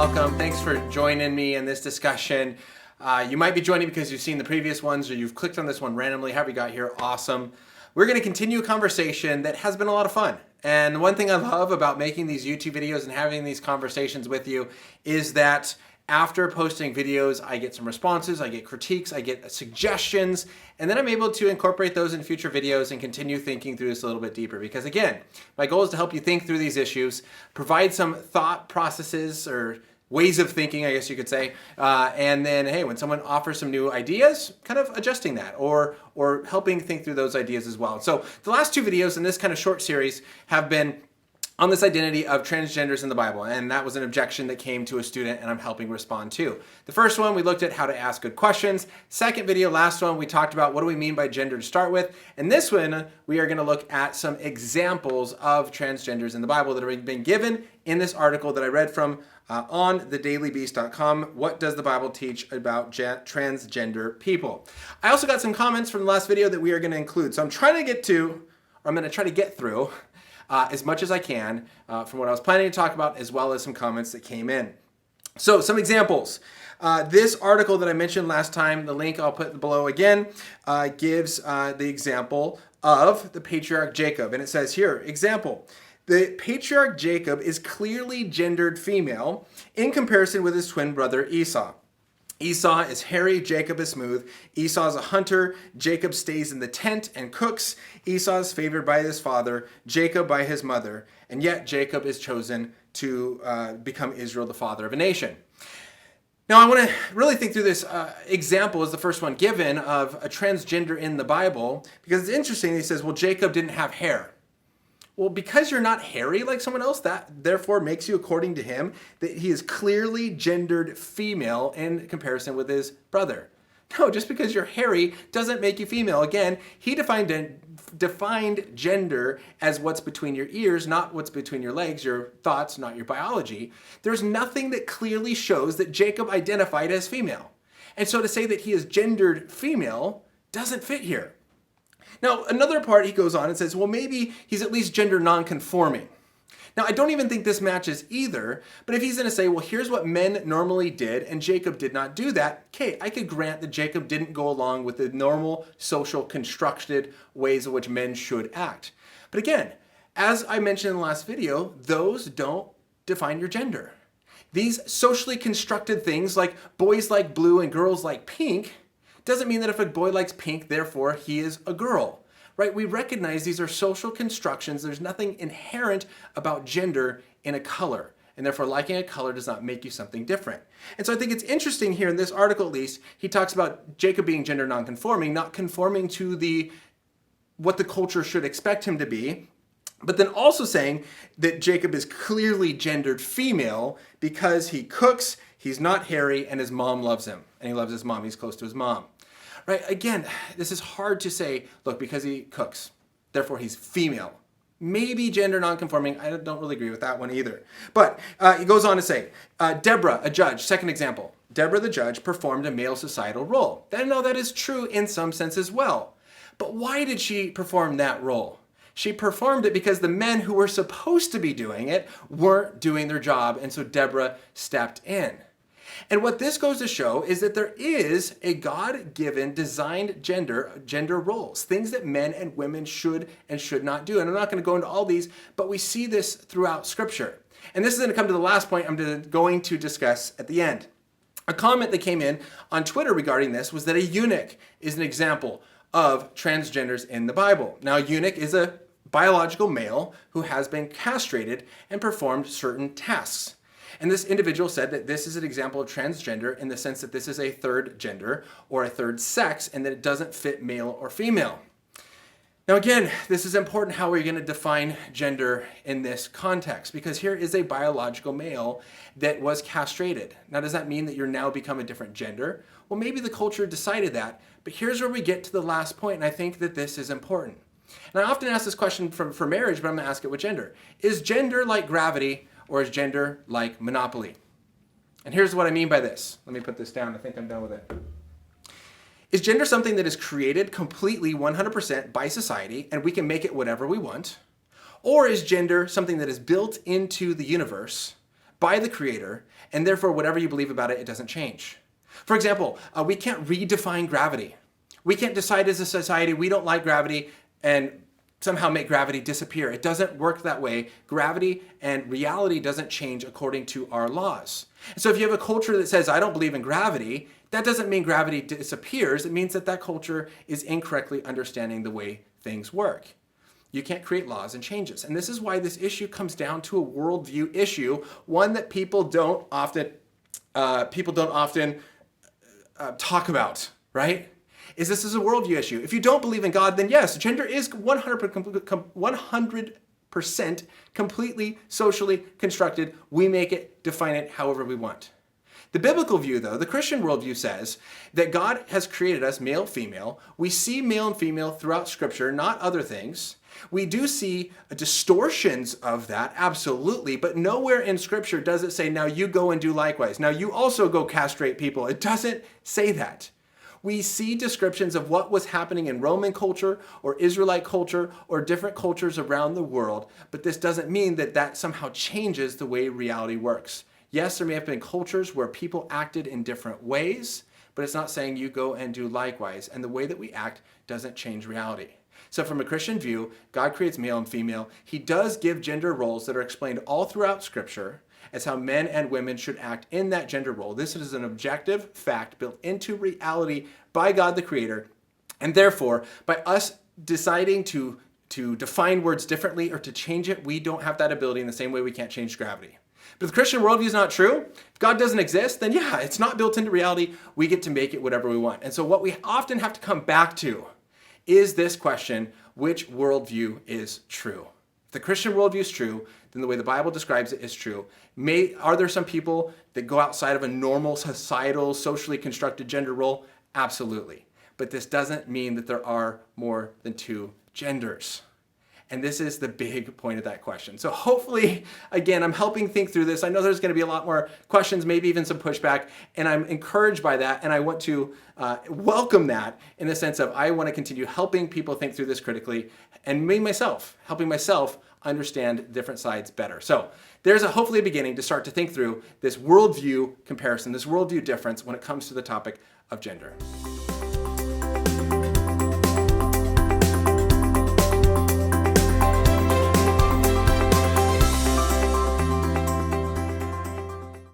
welcome. Thanks for joining me in this discussion. You might be joining because you've seen the previous ones or you've clicked on this one randomly. However you got here, awesome. We're going to continue a conversation that has been a lot of fun. And one thing I love about making these YouTube videos and having these conversations with you is that after posting videos, I get some responses, I get critiques, I get suggestions, and then I'm able to incorporate those in future videos and continue thinking through this a little bit deeper. Because again, my goal is to help you think through these issues, provide some thought processes or ways of thinking, I guess you could say, and then, hey, when someone offers some new ideas, kind of adjusting that or helping think through those ideas as well. So the last two videos in this kind of short series have been on this identity of transgenders in the Bible, and that was an objection that came to a student and I'm helping respond to. The first one, we looked at how to ask good questions. Second video, last one, we talked about what do we mean by gender to start with. And this one, we are gonna look at some examples of transgenders in the Bible that have been given in this article that I read from on thedailybeast.com. What does the Bible teach about transgender people? I also got some comments from the last video that we are gonna include. So I'm trying to get through as much as I can from what I was planning to talk about, as well as some comments that came in. So some examples. This article that I mentioned last time, the link I'll put below again, gives the example of the patriarch Jacob. And it says here, example, the patriarch Jacob is clearly gendered female in comparison with his twin brother Esau. Esau is hairy, Jacob is smooth. Esau is a hunter, Jacob stays in the tent and cooks. Esau is favored by his father, Jacob by his mother, and yet Jacob is chosen to become Israel, the father of a nation. Now I want to really think through this example as the first one given of a transgender in the Bible, because it's interesting. He says, well, Jacob didn't have hair. Well, because you're not hairy like someone else, that therefore makes you, according to him, that he is clearly gendered female in comparison with his brother. No, just because you're hairy doesn't make you female. Again, he defined gender as what's between your ears, not what's between your legs, your thoughts, not your biology. There's nothing that clearly shows that Jacob identified as female. And so to say that he is gendered female doesn't fit here. Now, another part he goes on and says, well, maybe he's at least gender non-conforming. Now, I don't even think this matches either, but if he's going to say, well, here's what men normally did, and Jacob did not do that, okay, I could grant that Jacob didn't go along with the normal social constructed ways in which men should act. But again, as I mentioned in the last video, those don't define your gender. These socially constructed things like boys like blue and girls like pink doesn't mean that if a boy likes pink, therefore he is a girl, right? We recognize these are social constructions. There's nothing inherent about gender in a color, and therefore liking a color does not make you something different. And so I think it's interesting here in this article, at least, he talks about Jacob being gender non-conforming, not conforming to what the culture should expect him to be, but then also saying that Jacob is clearly gendered female because he cooks, he's not hairy, and his mom loves him. And he loves his mom, he's close to his mom. Right? Again, this is hard to say, look, because he cooks, therefore he's female. Maybe gender nonconforming. I don't really agree with that one either. But he goes on to say, Deborah, a judge, second example. Deborah the judge performed a male societal role. No, that is true in some sense as well. But why did she perform that role? She performed it because the men who were supposed to be doing it weren't doing their job, and so Deborah stepped in. And what this goes to show is that there is a God-given designed gender roles, things that men and women should and should not do. And I'm not going to go into all these, but we see this throughout Scripture. And this is going to come to the last point I'm going to discuss at the end. A comment that came in on Twitter regarding this was that a eunuch is an example of transgenders in the Bible. Now, a eunuch is a biological male who has been castrated and performed certain tasks. And this individual said that this is an example of transgender in the sense that this is a third gender or a third sex and that it doesn't fit male or female. Now again, this is important how we're going to define gender in this context, because here is a biological male that was castrated. Now does that mean that you're now become a different gender? Well, maybe the culture decided that, but here's where we get to the last point, and I think that this is important. And I often ask this question for marriage, but I'm going to ask it with gender. Is gender like gravity? Or is gender like monopoly? And here's what I mean by this. Let me put this down. I think I'm done with it. Is gender something that is created completely 100% by society and we can make it whatever we want? Or is gender something that is built into the universe by the Creator, and therefore whatever you believe about it, it doesn't change. For example, we can't redefine gravity. We can't decide as a society we don't like gravity and somehow make gravity disappear. It doesn't work that way. Gravity and reality doesn't change according to our laws. And so if you have a culture that says, I don't believe in gravity, that doesn't mean gravity disappears. It means that that culture is incorrectly understanding the way things work. You can't create laws and changes. And this is why this issue comes down to a worldview issue, one that people don't often talk about, right? This is a worldview issue. If you don't believe in God, then yes, gender is 100% completely socially constructed. We make it, define it however we want. The biblical view, though, the Christian worldview says that God has created us male, female. We see male and female throughout Scripture, not other things. We do see distortions of that, absolutely, but nowhere in Scripture does it say, now you go and do likewise. Now you also go castrate people. It doesn't say that. We see descriptions of what was happening in Roman culture or Israelite culture or different cultures around the world, but this doesn't mean that that somehow changes the way reality works. Yes, there may have been cultures where people acted in different ways, but it's not saying you go and do likewise, and the way that we act doesn't change reality. So from a Christian view, God creates male and female. He does give gender roles that are explained all throughout Scripture as how men and women should act in that gender role. This is an objective fact built into reality by God the Creator, and therefore, by us deciding to define words differently or to change it, we don't have that ability in the same way we can't change gravity. But if the Christian worldview is not true, if God doesn't exist, then yeah, it's not built into reality. We get to make it whatever we want. And so what we often have to come back to is this question, which worldview is true? If the Christian worldview is true, then the way the Bible describes it is true. Are there some people that go outside of a normal societal, socially constructed gender role? Absolutely. But this doesn't mean that there are more than two genders. And this is the big point of that question. So hopefully, again, I'm helping think through this. I know there's going to be a lot more questions, maybe even some pushback, and I'm encouraged by that, and I want to welcome that in the sense of I want to continue helping people think through this critically, and helping myself understand different sides better. So there's hopefully a beginning to start to think through this worldview comparison, this worldview difference when it comes to the topic of gender.